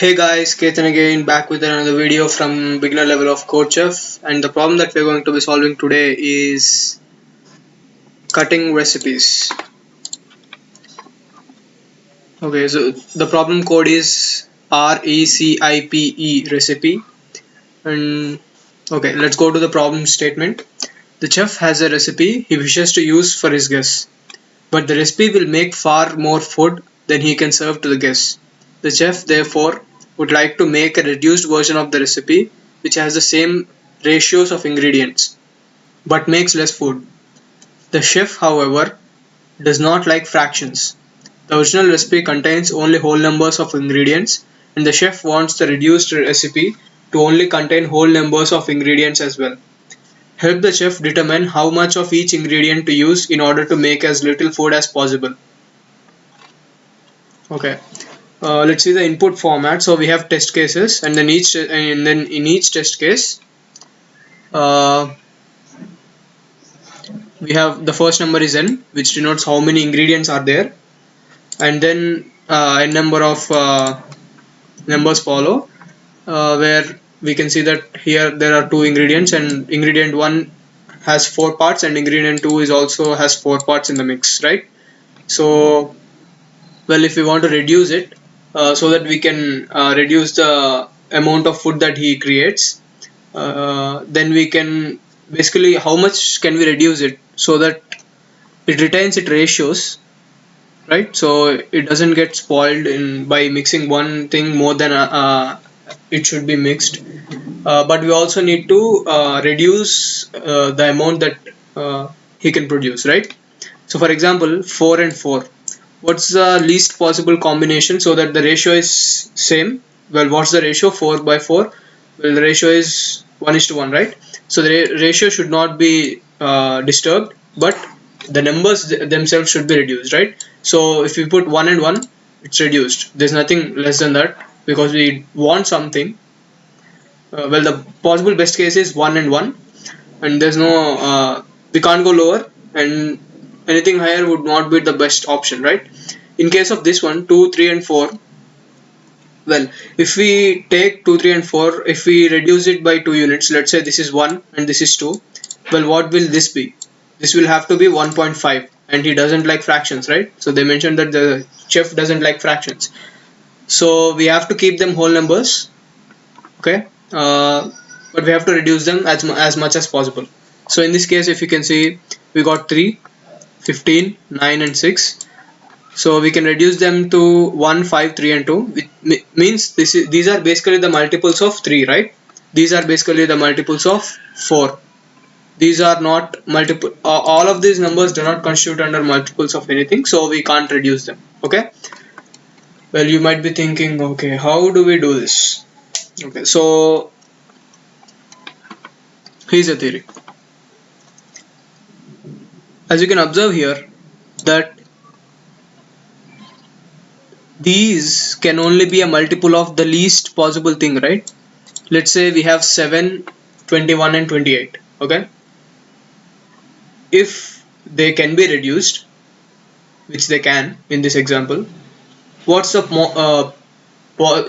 Hey guys, Ketan again, back with another video from beginner level of CodeChef, and the problem that we're going to be solving today is cutting recipes. Okay, so the problem code is RECIPE recipe, and okay, let's go to the problem statement. The chef has a recipe he wishes to use for his guests, but the recipe will make far more food than he can serve to the guests. The chef, therefore, would like to make a reduced version of the recipe which has the same ratios of ingredients but makes less food. The chef, however, does not like fractions. The original recipe contains only whole numbers of ingredients, and the chef wants the reduced recipe to only contain whole numbers of ingredients as well. Help the chef determine how much of each ingredient to use in order to make as little food as possible. Okay. Let's see the input format. So we have test cases, and then in each test case, uh, we have the first number is n, which denotes how many ingredients are there, and then n number of numbers follow, where we can see that here there are two ingredients, and ingredient one has four parts, and ingredient two is also has four parts in the mix, right? So, well, if we want to reduce it, so that we can reduce the amount of food that he creates, then we can basically how much can we reduce it so that it retains its ratios, right? So it doesn't get spoiled in by mixing one thing more than it should be mixed. But we also need to reduce the amount that he can produce, right? So for example, 4 and 4, what's the least possible combination so that the ratio is same? Well, what's the ratio? 4 by 4. Well, the ratio is 1:1, right? So the ratio should not be disturbed, but the numbers themselves should be reduced, right? So if we put 1 and 1, it's reduced. There's nothing less than that because we want something. Well, the possible best case is 1 and 1, and there's no we can't go lower, and anything higher would not be the best option, right? In case of this one, 2, 3 and 4, well, if we take 2, 3 and 4, if we reduce it by 2 units, let's say this is 1 and this is 2, well, what will this be? This will have to be 1.5, and he doesn't like fractions, right? So they mentioned that the chef doesn't like fractions, so we have to keep them whole numbers, okay? But we have to reduce them as much as possible. So in this case, if you can see, we got 3, 15, 9 and 6. So we can reduce them to 1, 5, 3 and 2, which means these are basically the multiples of 3, right? These are basically the multiples of 4. These are not multiple, all of these numbers do not constitute under multiples of anything, so we can't reduce them, okay? Well, you might be thinking, okay, how do we do this? Okay, so here's a theory. As you can observe here, that these can only be a multiple of the least possible thing, right? Let's say we have 7, 21 and 28, okay? If they can be reduced, which they can in this example, what's the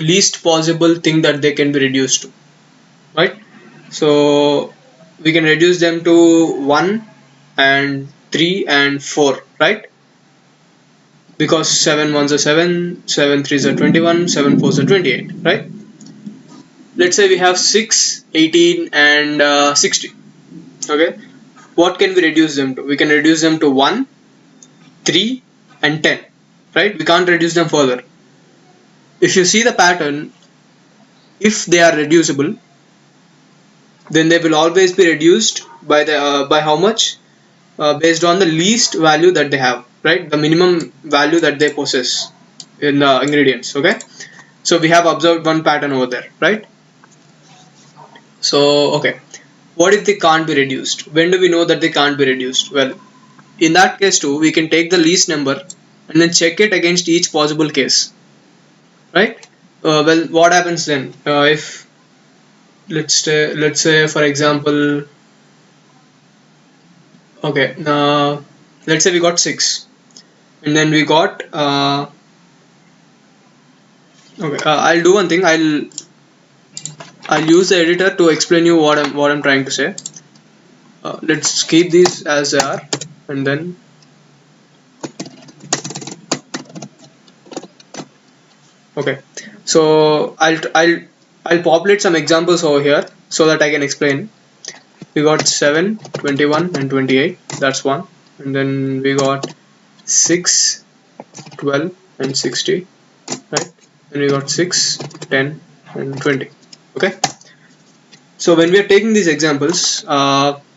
least possible thing that they can be reduced to, right? So we can reduce them to 1 and 3 and 4, right? Because 7 ones are 7, 7 threes are 21, 7 fours are 28, right? Let's say we have 6, 18 and 60, okay? What can we reduce them to? We can reduce them to 1, 3 and 10, right? We can't reduce them further. If you see the pattern, if they are reducible, then they will always be reduced by the by how much? Based on the least value that they have, right? The minimum value that they possess in the ingredients, okay? So we have observed one pattern over there, right? So okay, what if they can't be reduced? When do we know that they can't be reduced? Well, in that case too, we can take the least number and then check it against each possible case, right? Well, what happens then if let's say for example, okay, let's say we got 6, and then we got Okay, I'll do one thing. I'll use the editor to explain you what I'm trying to say. Let's keep these as they are, and then okay. So I'll populate some examples over here so that I can explain. We got 7, 21, and 28. That's one, and then we got 6, 12, and 60. Right? Then we got 6, 10, and 20. Okay. So when we are taking these examples,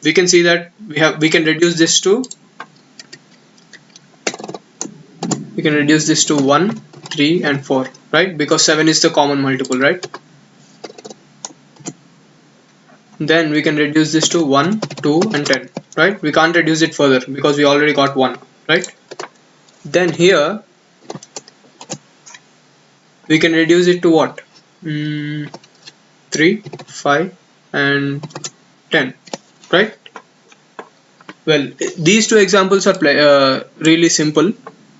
we can see that we can reduce this to 1, 3, and 4, right? Because 7 is the common multiple, right? Then we can reduce this to 1, 2, and 10, right? We can't reduce it further because we already got 1, right? Then here we can reduce it to what? 3, 5, and 10, right? Well, these two examples are really simple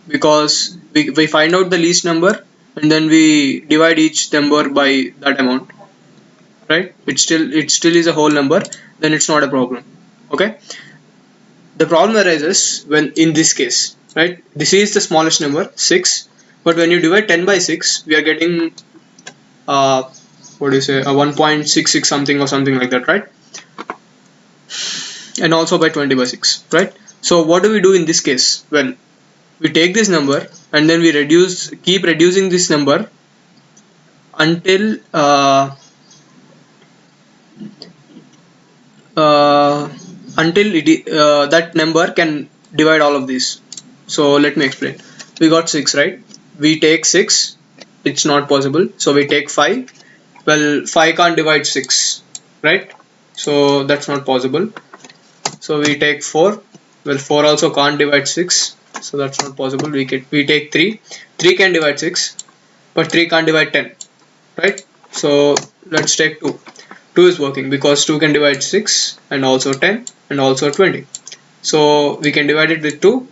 because we find out the least number and then we divide each number by that amount, right? It still is a whole number, then it's not a problem. Okay. The problem arises when in this case, right? This is the smallest number, 6, but when you divide 10 by 6, we are getting uh, what do you say, a 1.66 something or something like that, right? And also by 20 by 6, right? So what do we do in this case? Well, we take this number and then we keep reducing this number until uh, that number can divide all of these. So let me explain. We got 6, right? We take 6, it's not possible, so we take 5. Well, 5 can't divide 6, right? So that's not possible. So we take 4. Well, 4 also can't divide 6, so that's not possible. We take 3. 3 can divide 6, but 3 can't divide 10, right? So let's take 2. 2 is working because 2 can divide 6 and also 10 and also 20. So we can divide it with 2,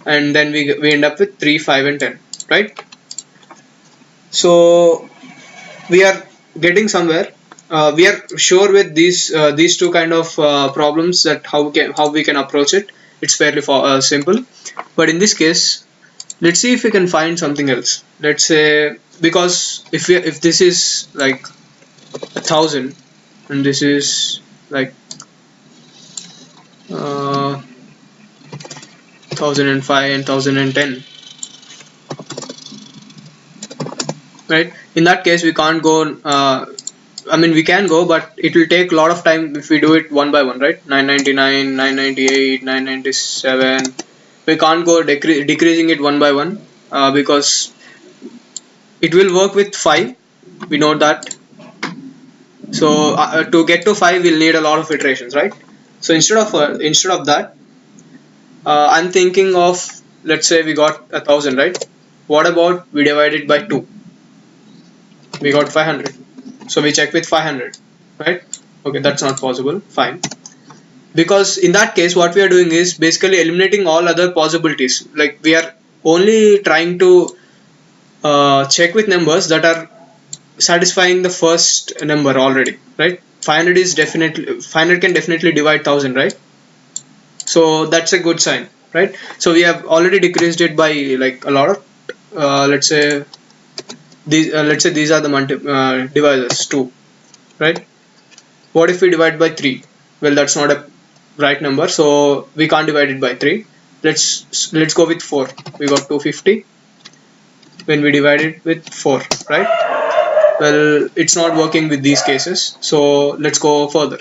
and then we end up with 3, 5, and 10, right? So we are getting somewhere. We are sure with these two kind of problems that how we can approach it. It's fairly simple, but in this case, let's see if we can find something else. Let's say, because if this is like 1,000 and this is like 1,005 and 1,010, right? In that case, we can't go. I mean, we can go, but it will take a lot of time if we do it one by one, right? 999, 998, 997. We can't go decreasing it one by one because it will work with 5. We know that. So to get to 5, we'll need a lot of iterations, right? So instead of that, I'm thinking of, let's say we got 1,000, right? What about we divide it by 2? We got 500. So we check with 500, right? Okay, that's not possible. Fine. Because in that case, what we are doing is basically eliminating all other possibilities. Like, we are only trying to check with numbers that are satisfying the first number already, right? 500 can definitely divide 1,000, right? So that's a good sign, right? So we have already decreased it by like a lot of let's say these are the divisors 2, right? What if we divide by 3? Well, that's not a right number, so we can't divide it by 3. Let's go with 4. We got 250 when we divide it with 4, right? Well, it's not working with these cases, so let's go further.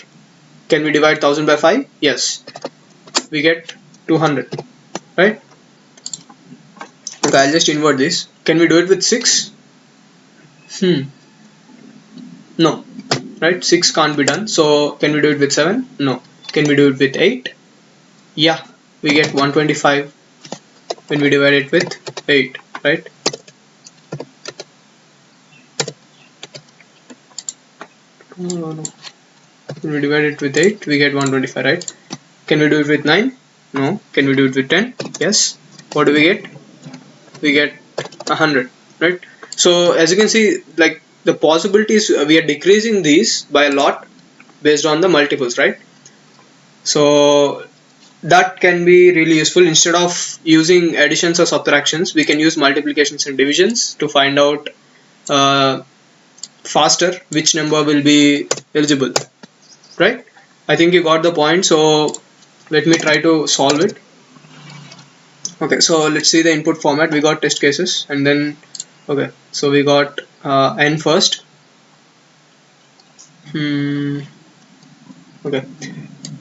Can we divide 1,000 by 5? Yes. We get 200, right? Okay, I'll just invert this. Can we do it with 6? No, right? 6 can't be done. So can we do it with 7? No. Can we do it with 8? Yeah, we get 125 when we divide it with 8, right? No. When we divide it with 8, we get 125, right? Can we do it with 9? No. Can we do it with 10? Yes. What do we get? We get 100, right? So as you can see, like the possibilities, we are decreasing these by a lot based on the multiples, right? So that can be really useful. Instead of using additions or subtractions, we can use multiplications and divisions to find out uh, faster which number will be eligible, right? I think you got the point, so let me try to solve it. Okay, so let's see the input format. We got test cases, and then okay, so we got n first. Okay,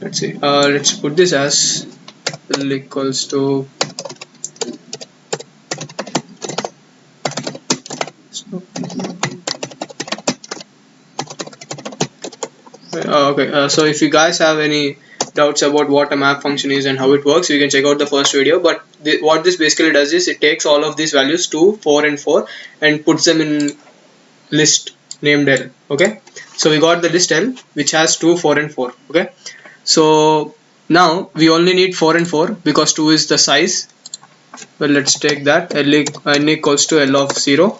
let's see, let's put this as L equals to okay, so if you guys have any doubts about what a map function is and how it works, you can check out the first video. But what this basically does is it takes all of these values 2, 4 and 4 and puts them in list named L. Okay, so we got the list L which has 2, 4 and 4. Okay, so now we only need 4 and 4 because 2 is the size. Well, let's take that n equals to L of 0,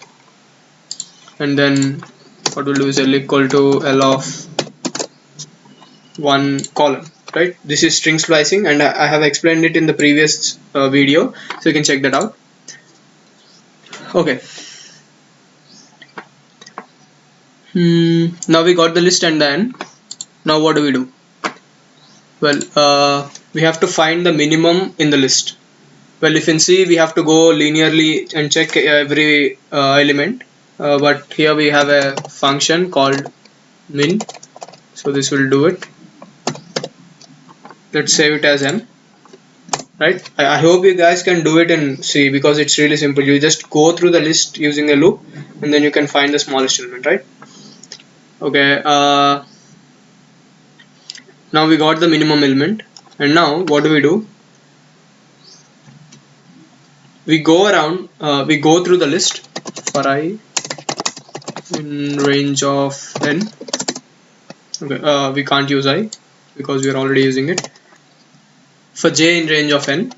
and then what we'll do is L equal to L of one column, right? This is string splicing, and I have explained it in the previous video, so you can check that out. Okay, now we got the list and then now what do we do? Well, we have to find the minimum in the list. Well, if in C we have to go linearly and check every element, but here we have a function called min, so this will do it. Let's save it as m, right? I hope you guys can do it in C because it's really simple. You just go through the list using a loop and then you can find the smallest element, right? Okay, now we got the minimum element, and now what do? We go around, we go through the list for I in range of n. Okay, we can't use I because we are already using it. For j in range of n,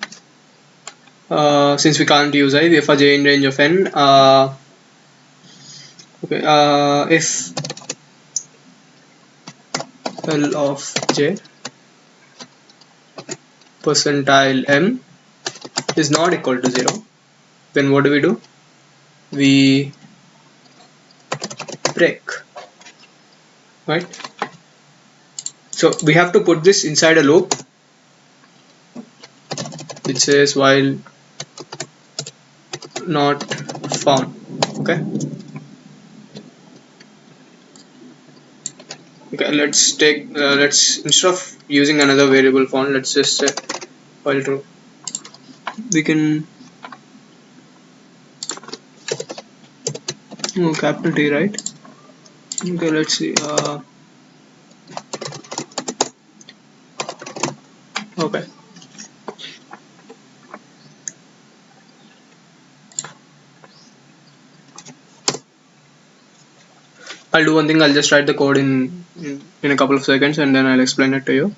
since we can't use I, we for j in range of n, okay, if L of j percentile m is not equal to 0, then what do? We break, right? So we have to put this inside a loop which says while not found. Okay, okay, let's take let's, instead of using another variable found, let's just say while true. We can capital T, right? Okay, let's see, okay, I'll do one thing. I'll just write the code in a couple of seconds and then I'll explain it to you.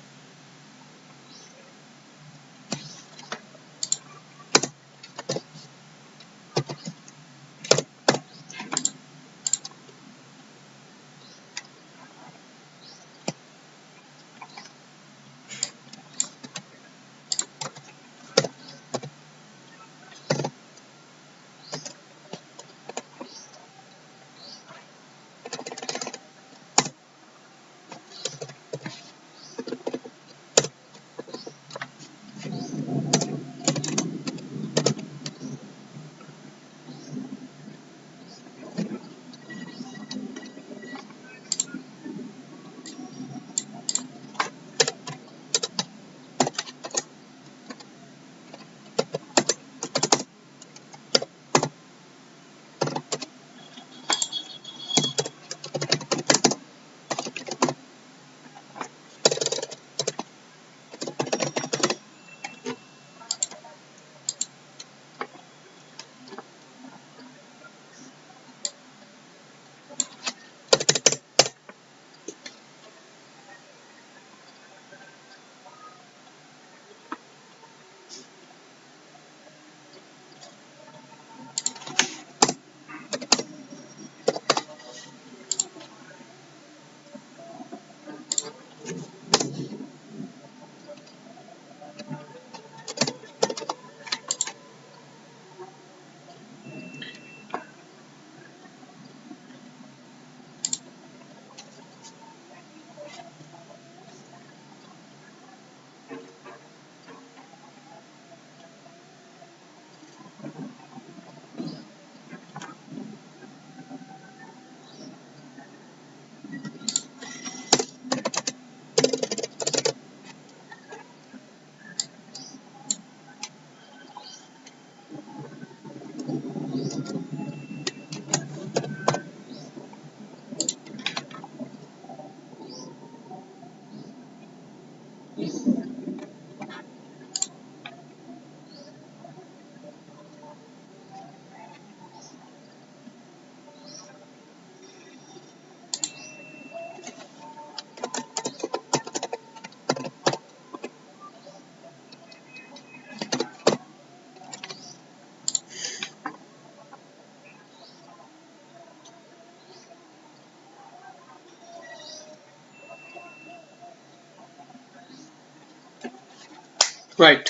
Right.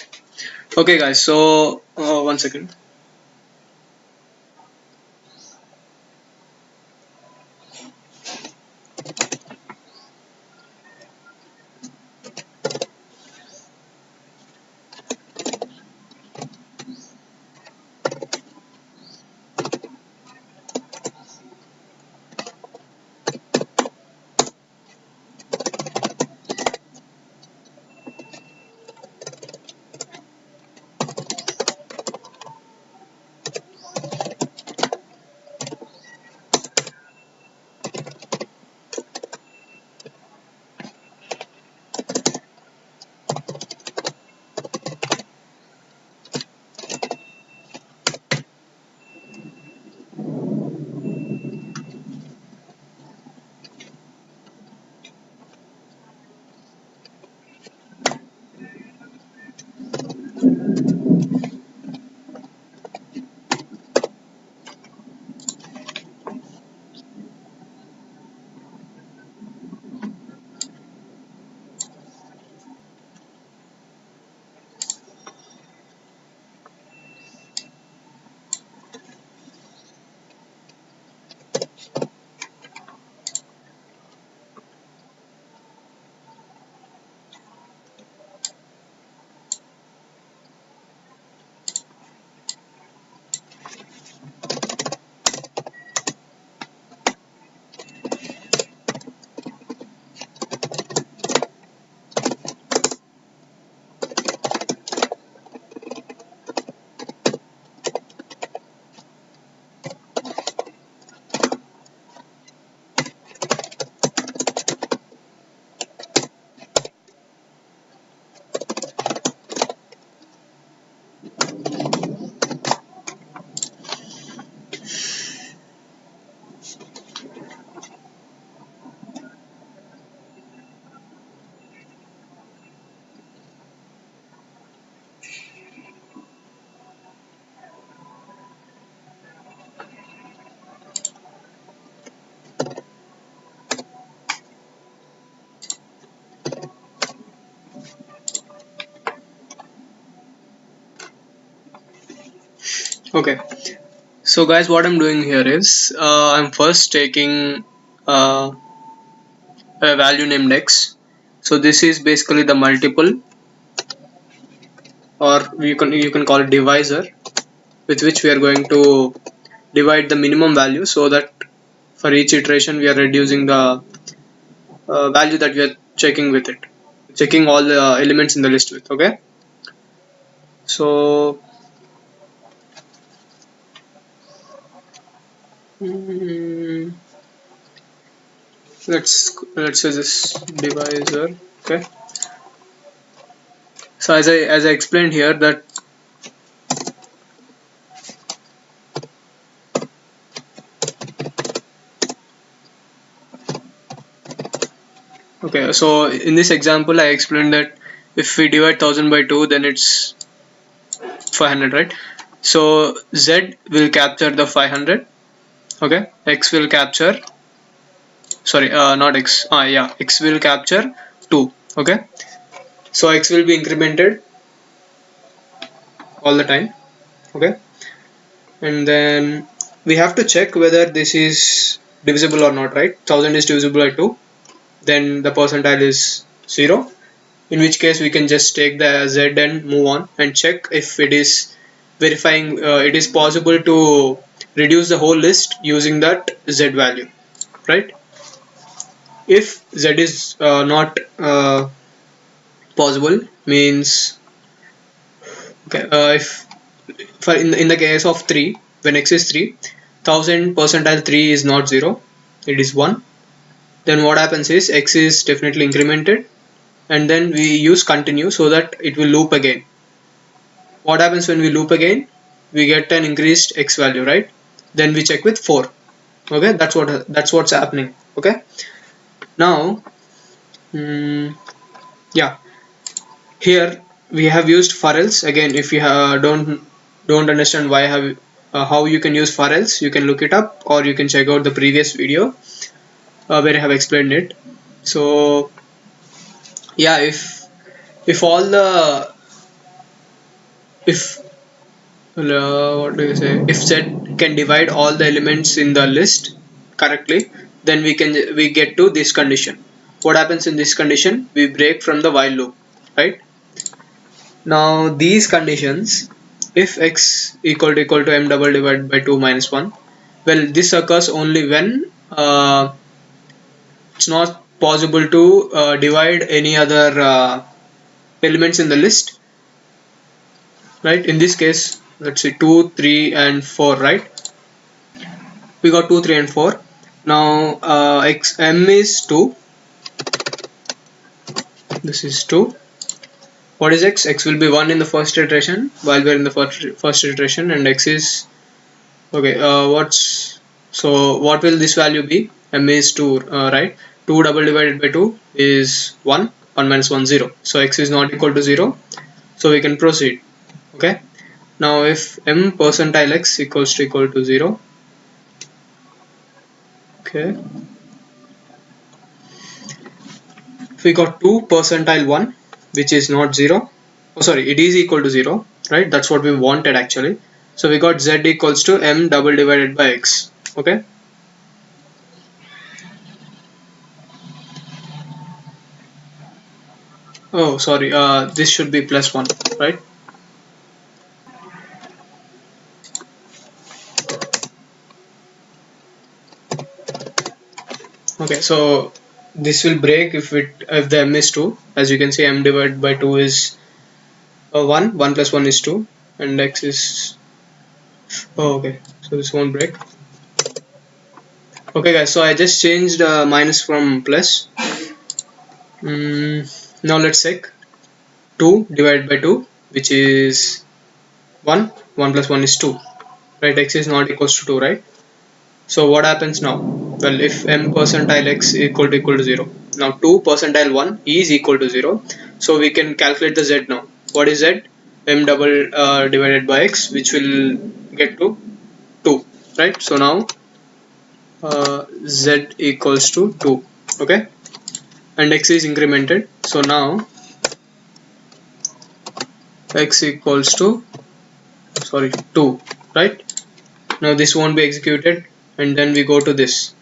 Okay guys, so 1 second. Okay, so guys, what I'm doing here is I'm first taking uh, a value named x. So this is basically the multiple, or you can call it divisor, with which we are going to divide the minimum value, so that for each iteration we are reducing the value that we are checking with it, checking all the elements in the list with. Okay, so mm, let's say this divisor. Okay, so as I explained here that okay, so in this example I explained that if we divide 1000 by 2, then it's 500, right? So z will capture the 500. Okay, x will capture, sorry, not x, yeah, x will capture 2. Okay, so x will be incremented all the time. Okay, and then we have to check whether this is divisible or not, right? 1000 is divisible by 2, then the percentile is 0, in which case we can just take the z and move on and check if it is verifying, it is possible to reduce the whole list using that z value, right? If z is not possible, means okay, if for in the case of 3, when x is 3, 1000 percentile 3 is not 0, it is 1, then what happens is x is definitely incremented, and then we use continue so that it will loop again. What happens when we loop again? We get an increased x value, right? Then we check with 4. Okay, that's what's happening. Okay, now yeah, here we have used for else. Again, if you don't understand why have how you can use for else, you can look it up, or you can check out the previous video where I have explained it. So yeah, if all the if what do you say, if Z can divide all the elements in the list correctly, then we get to this condition. What happens in this condition? We break from the while loop, right? Now these conditions, if x equal to m double divided by 2 minus 1, well, this occurs only when it's not possible to divide any other elements in the list, right? In this case, let's see, 2, 3 and 4, right? We got 2, 3 and 4. Now m is 2, this is 2. What is x? X will be 1 in the first iteration while we're in the first iteration, and x is okay. What will this value be? M is 2, right? 2 double divided by 2 is 1. 1 minus 1, 0. So x is not equal to 0. So we can proceed. Okay. Now if m percentile x equal to 0. Okay. If we got 2 percentile 1, which is not 0. Oh, sorry, it is equal to 0, right? That's what we wanted actually. So we got z equals to m double divided by x. Okay. Oh, sorry. This should be plus 1, right? Okay, so this will break if the m is 2. As you can see, m divided by 2 is 1. 1 plus 1 is 2, and x is okay. So this won't break. Okay, guys. So I just changed minus from plus. Now let's check 2 divided by 2, which is 1. 1 plus 1 is 2, right? X is not equals to 2, right? So what happens now? Well, if m percentile x equal to 0, now 2 percentile 1 is equal to 0, so we can calculate the z now. What is z? M double divided by x, which will get to 2, right? So now z equals to 2, okay, and x is incremented. So now x equals to 2, right? Now this won't be executed, and then we go to this.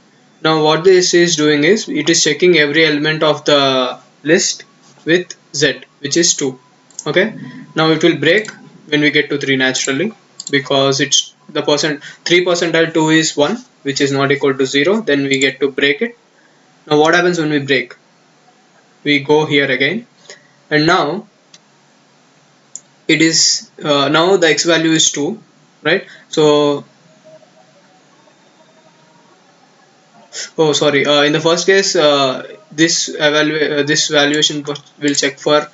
Now what this is doing is it is checking every element of the list with z, which is 2. Okay, now it will break when we get to 3 naturally, because it's the 3 percentile 2 is 1, which is not equal to 0. Then we get to break it. Now what happens when we break? We go here again, and now it is now the x value is 2, right? So oh, sorry. In the first case, this valuation will check for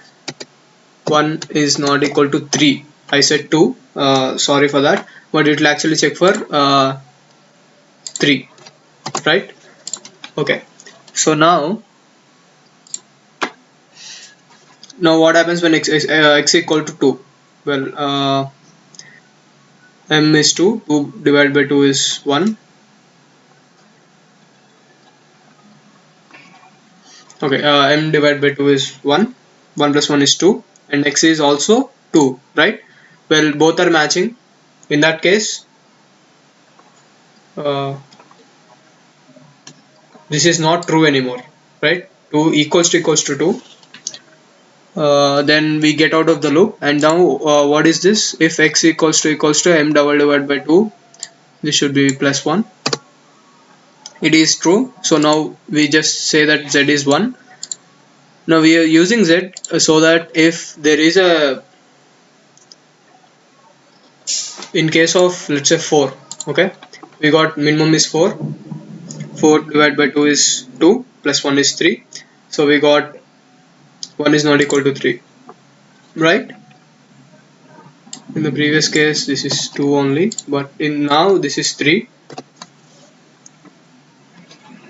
1 is not equal to 3. I said 2. Sorry for that, but it will actually check for 3, right? Okay. So now what happens when x equal to 2? Well, m is 2. 2 divided by 2 is 1. Okay, m divided by 2 is 1. 1 plus 1 is 2, and x is also 2, right? Well, both are matching. In that case, this is not true anymore, right? 2 equals to 2. Then we get out of the loop, and now what is this? If x equals to m double divided by 2, this should be plus 1. It is true. So now we just say that z is 1. Now we are using z so that if there is a, in case of let's say 4, okay, we got minimum is 4. 4 divided by 2 is 2, plus 1 is 3. So we got 1 is not equal to 3, right? In the previous case this is 2 only, but in now this is 3.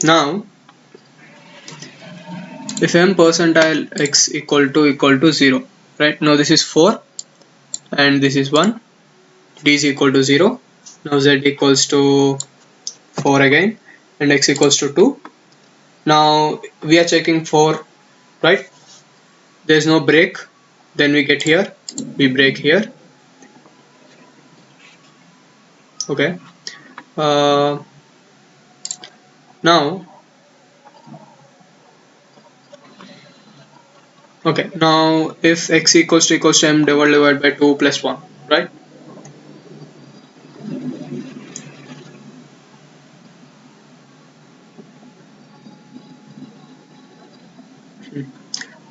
Now if m percentile x equal to 0, right? Now this is 4 and this is 1. D is equal to 0. Now z equals to 4 again, and x equals to 2. Now we are checking 4, right? There is no break. Then we get here, we break here. Okay. uh, Now, okay, now if x equals to m divided by 2 plus 1, right?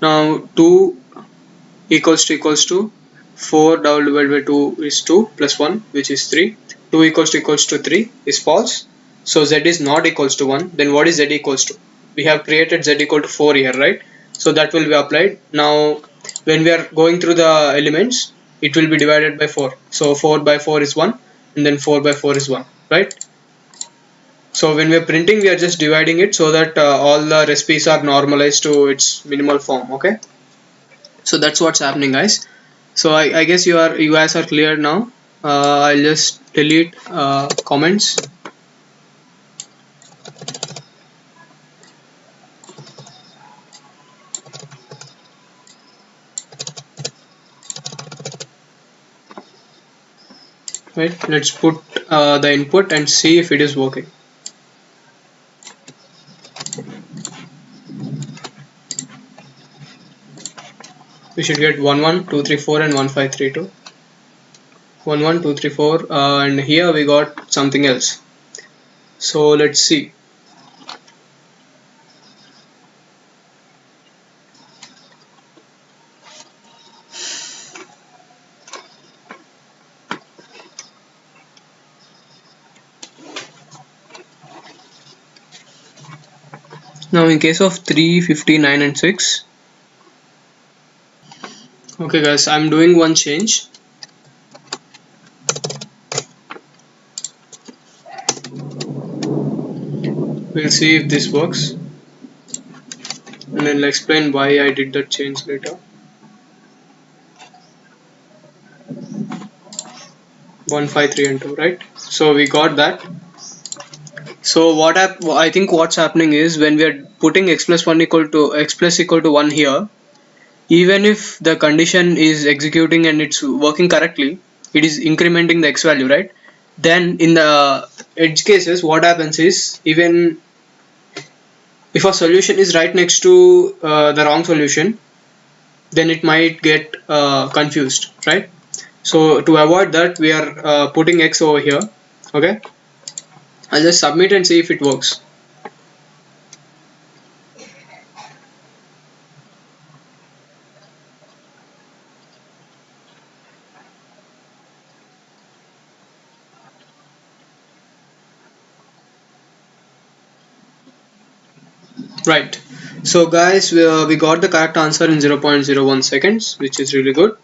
Now 2 equals to 4 divided by 2 is 2 plus 1, which is 3. 2 equals to 3 is false. So z is not equals to 1. Then what is z equals to? We have created z equal to 4 here, right? So that will be applied. Now when we are going through the elements, it will be divided by 4. So 4 by 4 is 1, and then 4 by 4 is 1, right? So when we are printing, we are just dividing it so that all the recipes are normalized to its minimal form. Okay, so that's what's happening, guys. So I guess you guys are clear now. I'll just delete comments. Right, let's put the input and see if it is working. We should get 11234 and 1532. 11234, and here we got something else. So let's see. Now in case of 3, 59 and 6. Okay guys, I'm doing one change. We'll see if this works, and then I'll explain why I did that change later. 153 and 2, right? So we got that. So I think what's happening is when we are putting x plus 1 equal to 1 here, even if the condition is executing and it's working correctly, it is incrementing the x value, right? Then in the edge cases, what happens is, even if a solution is right next to the wrong solution, then it might get confused, right? So to avoid that, we are putting x over here. Okay, I'll just submit and see if it works. Right, so guys, we got the correct answer in 0.01 seconds, which is really good.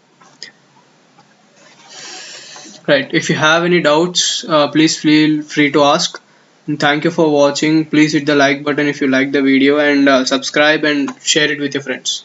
Right, if you have any doubts, please feel free to ask. And thank you for watching. Please hit the like button if you like the video, and subscribe and share it with your friends.